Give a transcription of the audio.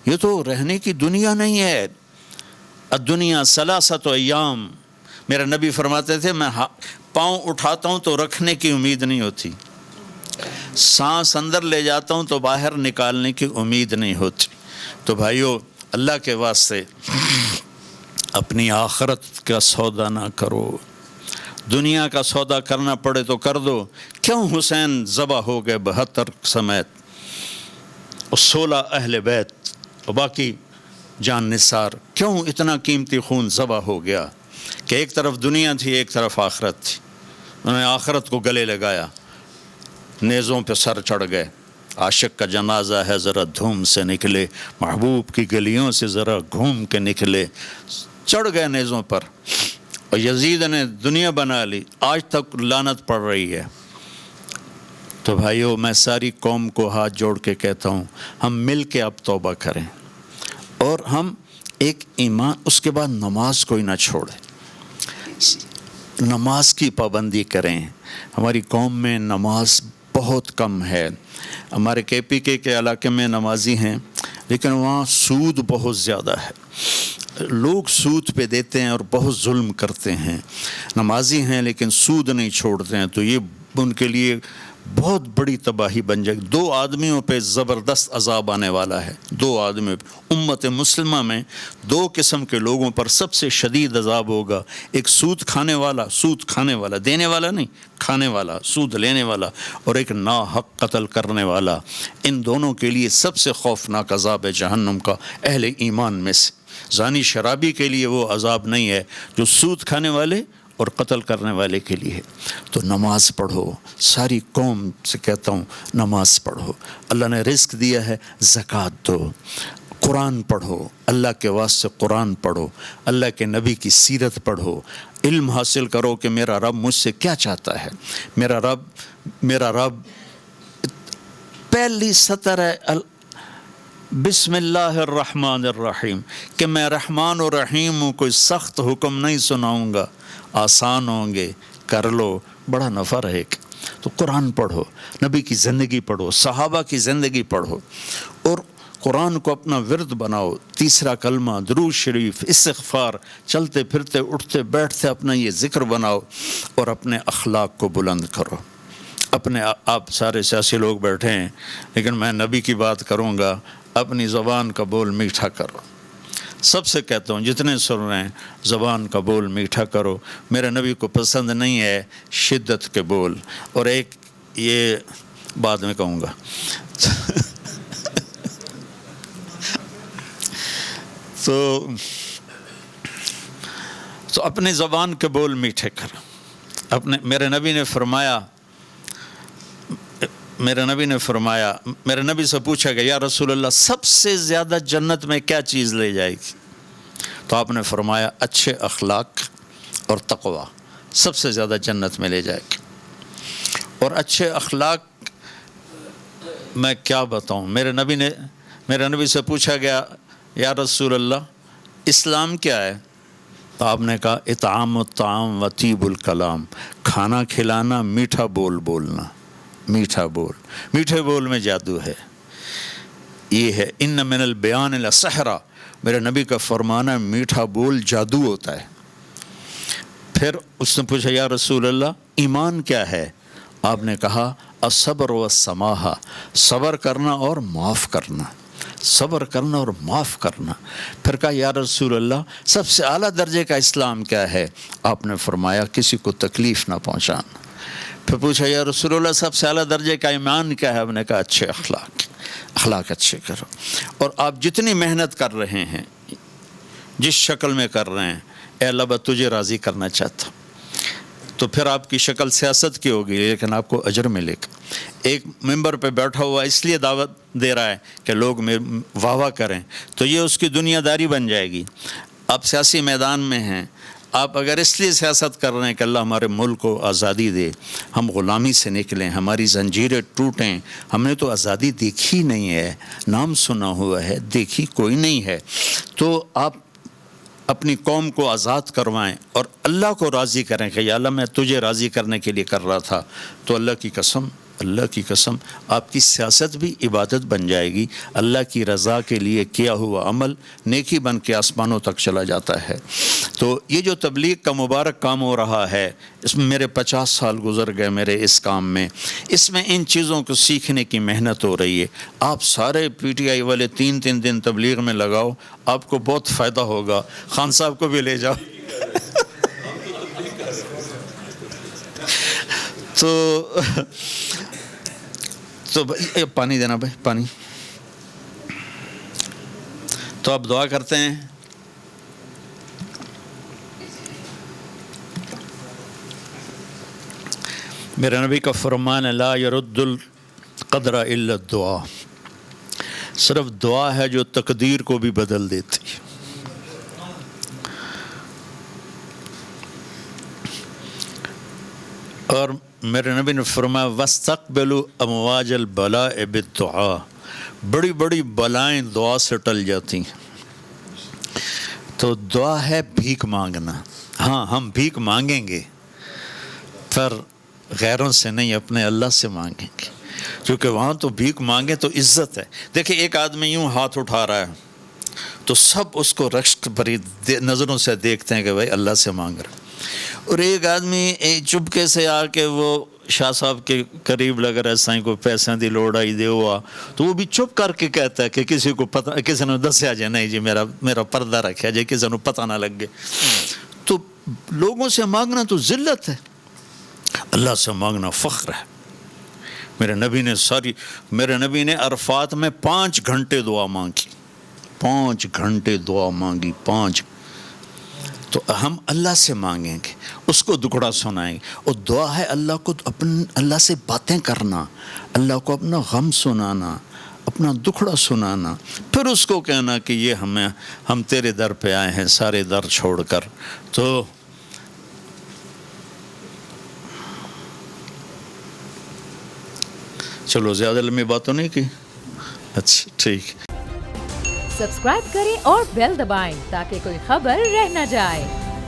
یہ تو رہنے کی دنیا نہیں ہے. الدنیا ثلاثۃ ایام. میرا نبی فرماتے تھے میں پاؤں اٹھاتا ہوں تو رکھنے کی امید نہیں ہوتی، سانس اندر لے جاتا ہوں تو باہر نکالنے کی امید نہیں ہوتی. تو بھائیو اللہ کے واسطے اپنی آخرت کا سودا نہ کرو. دنیا کا سودا کرنا پڑے تو کر دو. کیوں حسین ذبح ہو گئے 72 سمیت، اور 16 اہل بیت اور باقی جان نثار؟ کیوں اتنا قیمتی خون ذبح ہو گیا؟ کہ ایک طرف دنیا تھی، ایک طرف آخرت تھی. انہوں نے آخرت کو گلے لگایا، نیزوں پہ سر چڑھ گئے. عاشق کا جنازہ ہے ذرا دھوم سے نکلے، محبوب کی گلیوں سے ذرا گھوم کے نکلے. چڑھ گئے نیزوں پر، اور یزید نے دنیا بنا لی. آج تک لعنت پڑ رہی ہے. تو بھائیو میں ساری قوم کو ہاتھ جوڑ کے کہتا ہوں، ہم مل کے اب توبہ کریں، اور ہم ایک ایمان، اس کے بعد نماز کوئی نہ چھوڑے، نماز کی پابندی کریں. ہماری قوم میں نماز بہت کم ہے. ہمارے کے پی کے علاقے میں نمازی ہیں، لیکن وہاں سود بہت زیادہ ہے. لوگ سود پہ دیتے ہیں اور بہت ظلم کرتے ہیں. نمازی ہیں لیکن سود نہیں چھوڑتے ہیں. تو یہ ان کے لیے بہت بڑی تباہی بن جائے گی. 2 آدمیوں پہ زبردست عذاب آنے والا ہے. 2 آدمیوں پہ. امت مسلمہ میں 2 قسم کے لوگوں پر سب سے شدید عذاب ہوگا. ایک سود کھانے والا دینے والا نہیں، کھانے والا، سود لینے والا، اور ایک ناحق قتل کرنے والا. ان دونوں کے لیے سب سے خوفناک عذاب ہے جہنم کا، اہل ایمان میں سے. زانی شرابی کے لیے وہ عذاب نہیں ہے جو سود کھانے والے اور قتل کرنے والے کے لیے. تو نماز پڑھو. ساری قوم سے کہتا ہوں نماز پڑھو. اللہ نے رزق دیا ہے، زکوٰۃ دو. قرآن پڑھو، اللہ کے واسطے قرآن پڑھو. اللہ کے نبی کی سیرت پڑھو. علم حاصل کرو کہ میرا رب مجھ سے کیا چاہتا ہے. میرا رب پہلی سطر ہے بسم اللہ الرحمن الرحیم، کہ میں رحمان و رحیم ہوں. کوئی سخت حکم نہیں سناؤں گا، آسان ہوں گے، کر لو، بڑا نفع رہے گا. تو قرآن پڑھو، نبی کی زندگی پڑھو، صحابہ کی زندگی پڑھو، اور قرآن کو اپنا ورد بناؤ. تیسرا کلمہ، درود شریف، استغفار، چلتے پھرتے اٹھتے بیٹھتے اپنا یہ ذکر بناؤ، اور اپنے اخلاق کو بلند کرو. آپ سارے سیاسی لوگ بیٹھے ہیں، لیکن میں نبی کی بات کروں گا. اپنی زبان کا بول میٹھا کرو. سب سے کہتا ہوں جتنے سن رہے ہیں، زبان کا بول میٹھا کرو. میرے نبی کو پسند نہیں ہے شدت کے بول. اور ایک یہ بعد میں کہوں گا. تو اپنی زبان کے بول میٹھے کرو. میرے نبی سے پوچھا گیا یا رسول اللہ سب سے زیادہ جنت میں کیا چیز لے جائے گی؟ تو آپ نے فرمایا اچھے اخلاق اور تقوی سب سے زیادہ جنت میں لے جائے گی. اور اچھے اخلاق میں کیا بتاؤں. میرے نبی سے پوچھا گیا یا رسول اللہ اسلام کیا ہے؟ تو آپ نے کہا اطعام الطعام و طیب الکلام، کھانا کھلانا، میٹھا بول بولنا. میٹھے بول میں جادو ہے. یہ ہے ان من البیان لسحرا. میرے نبی کا فرمانا ہے میٹھا بول جادو ہوتا ہے. پھر اس نے پوچھا یا رسول اللہ ایمان کیا ہے؟ آپ نے کہا الصبر والسماحہ، صبر کرنا اور معاف کرنا. پھر کہا یا رسول اللہ سب سے اعلیٰ درجے کا اسلام کیا ہے؟ آپ نے فرمایا کسی کو تکلیف نہ پہنچانا. پھر پوچھا یا رسول اللہ سب سے اعلیٰ درجے کا ایمان کیا ہے؟ آپ نے کہا اچھے اخلاق اچھے کرو. اور آپ جتنی محنت کر رہے ہیں، جس شکل میں کر رہے ہیں، اے اللہ میں تجھے راضی کرنا چاہتا ہوں، تو پھر آپ کی شکل سیاست کی ہوگی لیکن آپ کو اجر ملے گا. ایک ممبر پہ بیٹھا ہوا اس لیے دعوت دے رہا ہے کہ لوگ واہ واہ کریں، تو یہ اس کی دنیا داری بن جائے گی. آپ سیاسی میدان میں ہیں، آپ اگر اس لیے سیاست کر رہے ہیں کہ اللہ ہمارے ملک کو آزادی دے، ہم غلامی سے نکلیں، ہماری زنجیریں ٹوٹیں. ہم نے تو آزادی دیکھی نہیں ہے، نام سنا ہوا ہے، دیکھی کوئی نہیں ہے. تو آپ اپنی قوم کو آزاد کروائیں اور اللہ کو راضی کریں کہ یا اللہ میں تجھے راضی کرنے کے لیے کر رہا تھا. تو اللہ کی قسم اللہ کی قسم آپ کی سیاست بھی عبادت بن جائے گی. اللہ کی رضا کے لیے کیا ہوا عمل نیکی بن کے آسمانوں تک چلا جاتا ہے. تو یہ جو تبلیغ کا مبارک کام ہو رہا ہے، اس میں میرے 50 سال گزر گئے میرے اس کام میں. اس میں ان چیزوں کو سیکھنے کی محنت ہو رہی ہے. آپ سارے پی ٹی آئی والے 3 دن تبلیغ میں لگاؤ، آپ کو بہت فائدہ ہوگا. خان صاحب کو بھی لے جاؤ. تو پانی دینا بھائی، پانی. تو آپ دعا کرتے ہیں. میرے نبی کا فرمان لا يرد القدر الا الدعاء، صرف دعا ہے جو تقدیر کو بھی بدل دیتی ہے. اور میرے نبی نے فرمایا وَاسْتَقْبِلُوا أَمْوَاجَ الْبَلَاءِ بِالدُّعَاء، بڑی بڑی بلائیں دعا سے ٹل جاتی ہیں. تو دعا ہے بھیک مانگنا. ہاں ہم بھیک مانگیں گے پر غیروں سے نہیں، اپنے اللہ سے مانگیں گے، کیونکہ وہاں تو بھیک مانگیں تو عزت ہے. دیکھیں ایک آدمی یوں ہاتھ اٹھا رہا ہے تو سب اس کو رشک بھری نظروں سے دیکھتے ہیں کہ بھائی اللہ سے مانگ رہا ہے. اور ایک آدمی چپکے سے آ کے وہ شاہ صاحب کے قریب لگ رہا ہے، سائیں کو پیسے دی لوڑ آئی دے ہوا، تو وہ بھی چپ کر کے کہتا ہے کہ کسی کو پتہ، کسی نے دسیا جائے نہیں جی میرا پردہ رکھا جائے، کسی نے پتہ نہ لگ گئے. تو لوگوں سے مانگنا تو ذلت ہے، اللہ سے مانگنا فخر ہے. میرے نبی نے عرفات میں 5 گھنٹے دعا مانگی، 5 گھنٹے دعا مانگی. 5. تو ہم اللہ سے مانگیں گے، اس کو دکھڑا سنائیں گے. اور دعا ہے اللہ سے باتیں کرنا، اللہ کو اپنا غم سنانا، اپنا دکھڑا سنانا، پھر اس کو کہنا کہ یہ ہم تیرے در پہ آئے ہیں سارے در چھوڑ کر. تو چلو زیادہ لمبی باتوں نہیں کی. اچھا ٹھیک. سبسکرائب کریں اور بیل دبائیں تاکہ کوئی خبر رہ نہ جائے.